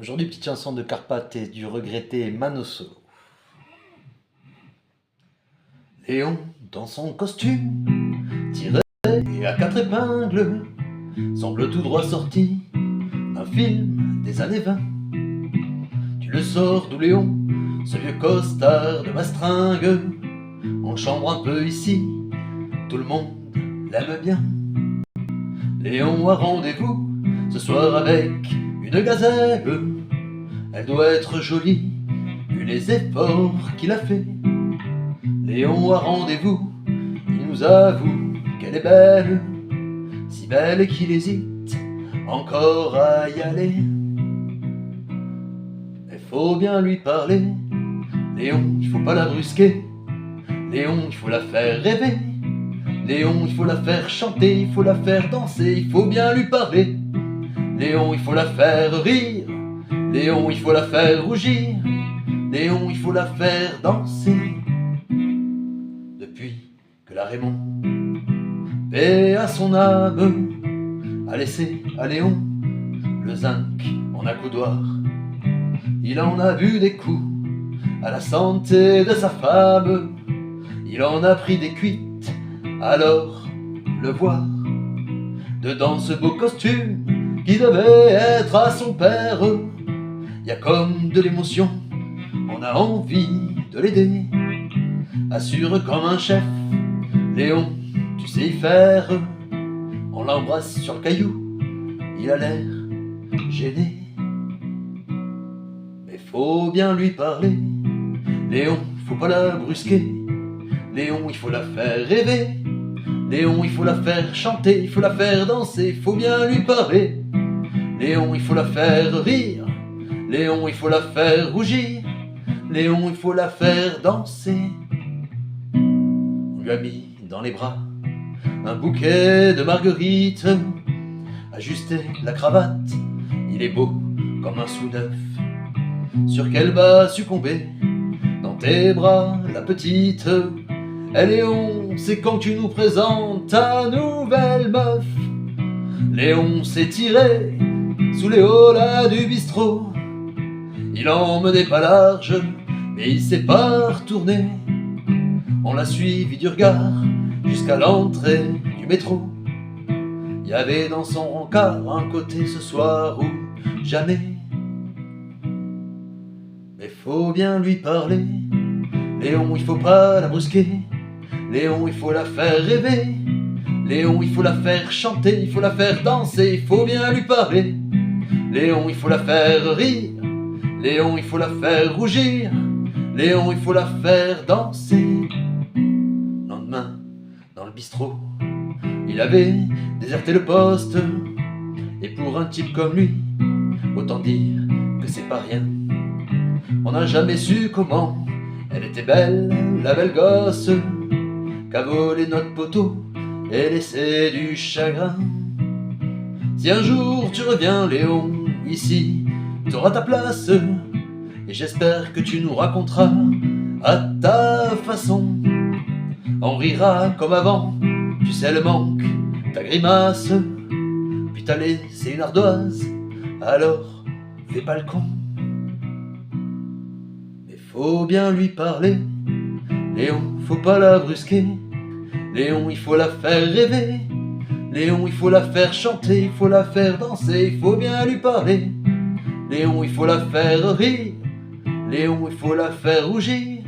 Aujourd'hui, petite chanson de Carpath et du regretté Manosso. Léon, dans son costume, tiré et à quatre épingles, semble tout droit sorti d'un film des années 20. Tu le sors d'où Léon, ce vieux costard de mastringue, en chambre un peu ici, tout le monde l'aime bien. Léon a rendez-vous ce soir avec une gazelle. Elle doit être jolie, vu les efforts qu'il a fait. Léon a rendez-vous, il nous avoue qu'elle est belle, si belle qu'il hésite encore à y aller. Mais faut bien lui parler, Léon, il faut pas la brusquer. Léon, il faut la faire rêver. Léon, il faut la faire chanter, il faut la faire danser, il faut bien lui parler. Léon, il faut la faire rire. Léon, il faut la faire rougir. Léon, il faut la faire danser. Depuis que la Raymond, paix à son âme, a laissé à Léon le zinc en accoudoir. Il en a bu des coups à la santé de sa femme. Il en a pris des cuites, alors le voir dedans ce beau costume qui devait être à son père. Y a comme de l'émotion, on a envie de l'aider. Assure comme un chef, Léon, tu sais y faire. On l'embrasse sur le caillou, il a l'air gêné. Mais faut bien lui parler, Léon, faut pas la brusquer. Léon, il faut la faire rêver. Léon, il faut la faire chanter, il faut la faire danser, il faut bien lui parler. Léon, il faut la faire rire. Léon, il faut la faire rougir. Léon, il faut la faire danser. On lui a mis dans les bras un bouquet de marguerites, ajusté la cravate, il est beau comme un sous-neuf. Sur quelle va succomber dans tes bras la petite? Eh Léon, c'est quand tu nous présentes ta nouvelle meuf. Léon s'est tiré sous les holas du bistrot. Il en menait pas large, mais il s'est pas retourné. On l'a suivi du regard jusqu'à l'entrée du métro. Il y avait dans son rencard un côté ce soir où jamais. Mais faut bien lui parler, Léon, il faut pas la brusquer. Léon, il faut la faire rêver. Léon, il faut la faire chanter, il faut la faire danser, il faut bien lui parler. Léon, il faut la faire rire. Léon, il faut la faire rougir. Léon, il faut la faire danser. Lendemain, dans le bistrot, il avait déserté le poste. Et pour un type comme lui, autant dire que c'est pas rien. On n'a jamais su comment elle était belle, la belle gosse, qu'a volé notre poteau et laissé du chagrin. Si un jour tu reviens, Léon, ici, t'auras ta place. Et j'espère que tu nous raconteras à ta façon. On rira comme avant, tu sais le manque, ta grimace. Puis t'as laissé une ardoise, alors fais pas le con. Mais faut bien lui parler, Léon, faut pas la brusquer. Léon, il faut la faire rêver. Léon, il faut la faire chanter, il faut la faire danser, il faut bien lui parler. Léon, il faut la faire rire. Léon, il faut la faire rougir.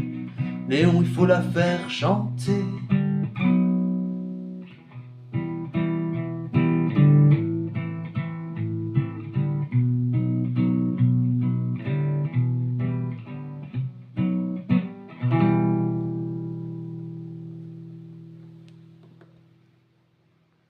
Léon, il faut la faire chanter.